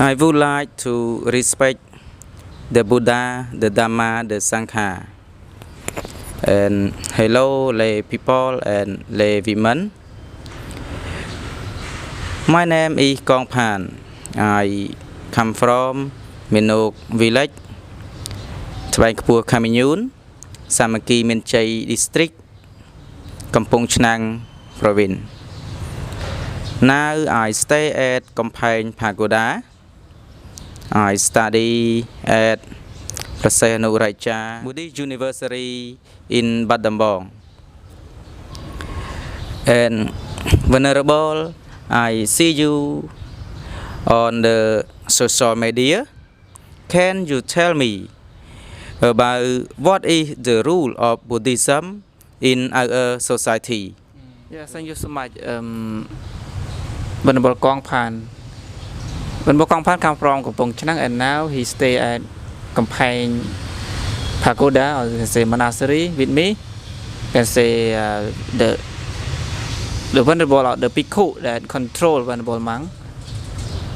I would like to respect the Buddha, the Dhamma, the Sangha. And hello, lay people and lay women. My name is Korng Phan. I come from Minok village, Twaikapur Commune, Samaki Minchai district, Kampong Chnang province. Now I stay at Korng Phan Pagoda. I study at Buddhist University in Battambang. And Venerable, I see you on the social media. Can you tell me about what is the rule of Buddhism in our society? Yes, thank you so much, Venerable Korng Phan. Venerable Korng Phan come from Kampong Chnang and now he stay at Korng Phan Pagoda, or you can say monastery with me. You can say the Venerable or the Bhikkhu that control Venerable monk.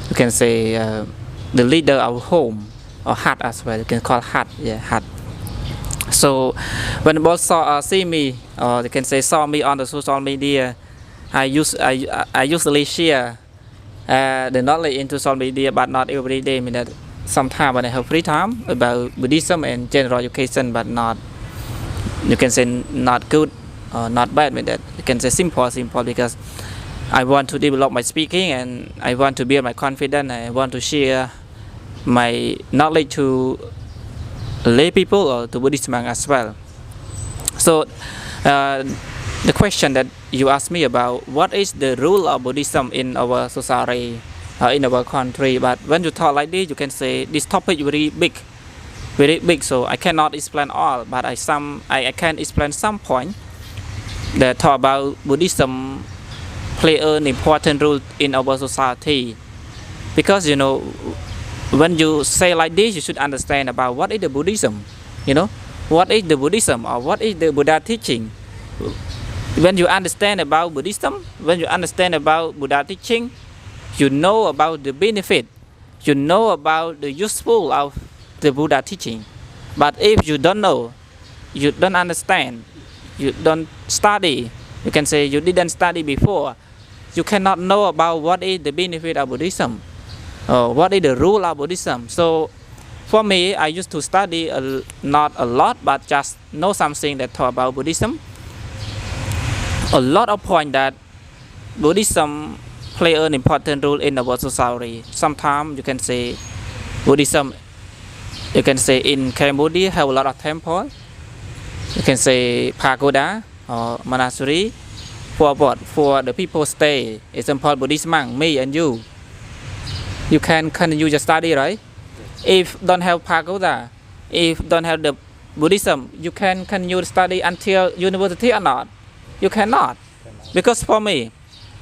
You can say the leader of home or hut as well. You can call hut, yeah, hut. So Venerable see me, or you can say saw me on the social media. I usually share the knowledge into social media, but not every day. I mean that sometimes when I have free time about Buddhism and general education, but not, you can say not good or not bad. I mean that you can say simple because I want to develop my speaking and I want to build my confidence. I want to share my knowledge to lay people or to Buddhist monks as well. So the question that you asked me about what is the rule of Buddhism in our society, in our country, but when you talk like this, you can say this topic very big. So I cannot explain all, but I can explain some point that talk about Buddhism play an important role in our society. Because you know, when you say like this, you should understand about what is the Buddhism. You know, what is the Buddhism or what is the Buddha teaching. When you understand about Buddhism, when you understand about Buddha teaching, you know about the benefit, you know about the useful of the Buddha teaching. But if you don't know, you don't understand, you don't study, you can say you didn't study before, you cannot know about what is the benefit of Buddhism, or what is the rule of Buddhism. So for me, I used to study not a lot, but just know something that talk about Buddhism. A lot of point that Buddhism play an important role in our society. Sometimes you can say Buddhism, you can say in Cambodia have a lot of temple. You can say pagoda or monastery for what? For the people stay. Example, Buddhist monk, me and you. You can continue your study, right? If don't have pagoda, if don't have the Buddhism, you can continue to study until university or not? You cannot. Because for me,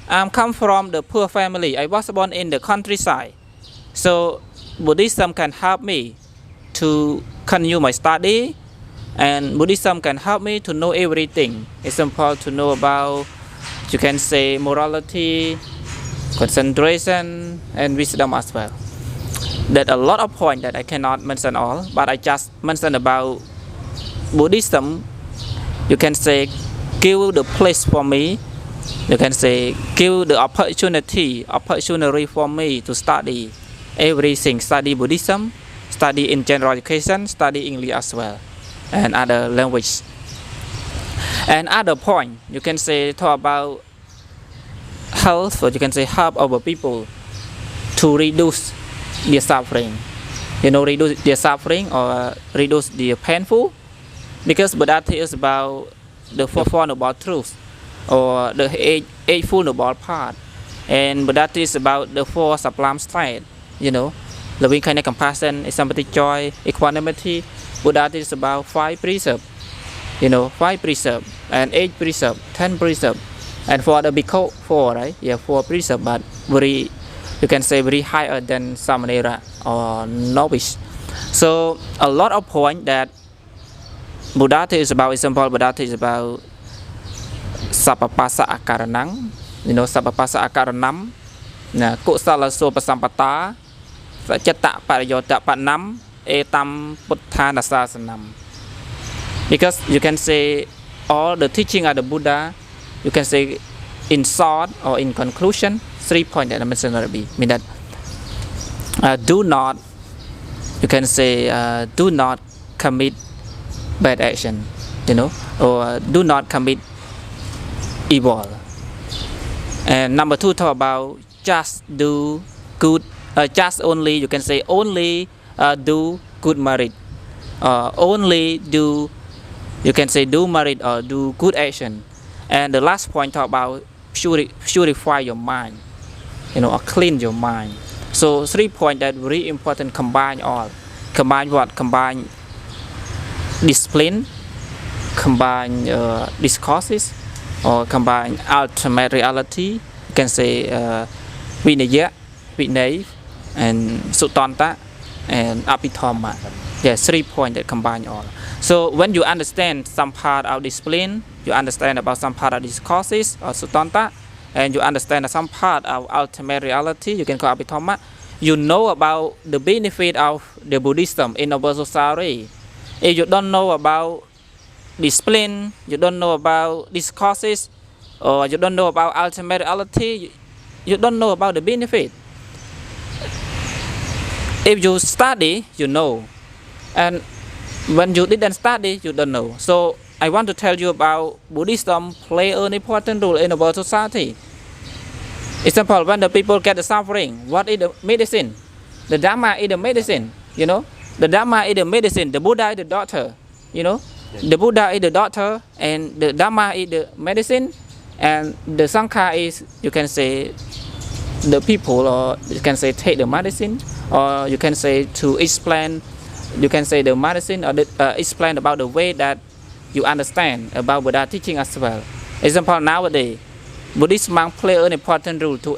I come from the poor family. I was born in the countryside. So Buddhism can help me to continue my study, and Buddhism can help me to know everything. It's important to know about, you can say, morality, concentration, and wisdom as well. That a lot of points that I cannot mention all, but I just mention about Buddhism. You can say give the place for me, you can say give the opportunity for me to study everything, study Buddhism, study in general education, study English as well, and other language. And other point, you can say talk about health, or you can say help our people to reduce their suffering. You know, reduce their suffering or reduce their painful, because Buddha is about the Four Noble Truths, or the Eightfold Noble Path, and Buddha is about the Four Sublime States. You know, loving kindness, compassion, sympathy, joy, equanimity. Buddha is about 5 precepts. You know, 5 precepts and 8 precepts, 10 precepts, and for the Bhikkhu 4, right? Yeah, 4 precepts, but very, you can say very higher than Samanera or novice. So a lot of point that Buddha is about. Example, Buddha is about Sapapasa Akaranang. You know, Sapapasa Akaranam. Kusala Sopasampata. Sajata Parayota Patnam Etam Puttana Sanam. Because you can say all the teaching of the Buddha, you can say in short or in conclusion, 3 points that I mentioned already. Mean that do not, you can say do not commit bad action, you know, or do not commit evil. And number 2 talk about just do good, just only, you can say only do good merit, only do, you can say do merit or do good action. And the last point talk about purify your mind, you know, or clean your mind. So 3 points that very important, combine all. Combine what? Combine discipline, combine discourses, or combine ultimate reality. You can say Vinaya, Vinay, and Sutanta, and Apithama. Yes, 3 points that combine all. So when you understand some part of discipline, you understand about some part of discourses or Sutanta, and you understand some part of ultimate reality, you can call Apithama. You know about the benefit of the Buddhism in our society. If you don't know about discipline, you don't know about discourses, or you don't know about ultimate reality, you don't know about the benefit. If you study, you know, and when you didn't study, you don't know. So I want to tell you about Buddhism play an important role in our society. Example, when the people get the suffering, what is the medicine? The Dharma is the medicine, you know. The Dharma is the medicine, the Buddha is the doctor, you know. The Buddha is the doctor, and the Dharma is the medicine, and the Sangha is, you can say, the people, or you can say take the medicine, or you can say to explain, you can say the medicine, or explain about the way that you understand about Buddha teaching as well. Example, nowadays, Buddhist monks play an important role to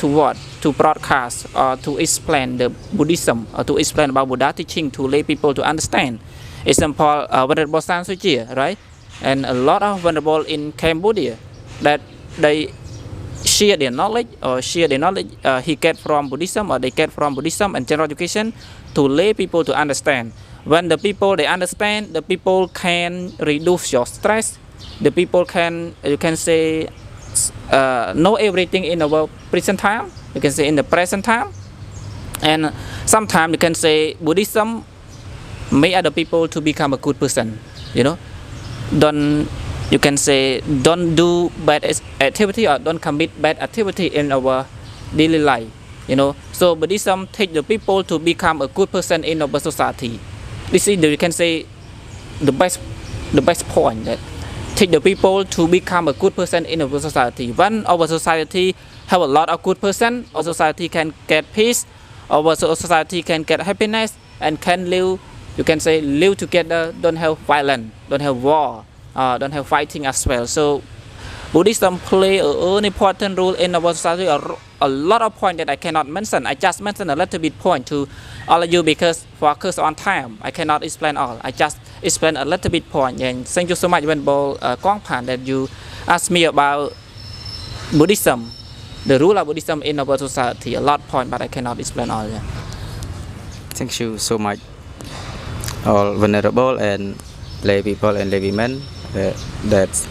what? To broadcast or to explain the Buddhism, or to explain about Buddha teaching to lay people to understand. Example, Venerable San Suu Kyi, right? And a lot of Venerable in Cambodia that they share their knowledge, or share the knowledge he get from Buddhism, or they get from Buddhism and general education to lay people to understand. When the people they understand, the people can reduce your stress. The people can, you can say, know everything in our present time. You can say in the present time, and sometimes you can say Buddhism make other people to become a good person. You know, don't, you can say don't do bad activity or don't commit bad activity in our daily life. You know, so Buddhism take the people to become a good person in our society. This is the, you can say the best point that take the people to become a good person in our society. When our society have a lot of good person, our society can get peace, our society can get happiness, and can live, you can say live together, don't have violence, don't have war, don't have fighting as well. So Buddhism play an important role in our society. A lot of points that I cannot mention. I just mentioned a little bit point to all of you because focus on time. I cannot explain all. I just explain a little bit point. And thank you so much, Venerable Korng Phan, that you asked me about Buddhism, the rule of Buddhism in our society. A lot of point, but I cannot explain all. Yeah. Thank you so much, all Venerable and lay people and lay women that's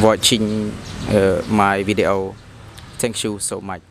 watching my video. Thank you so much.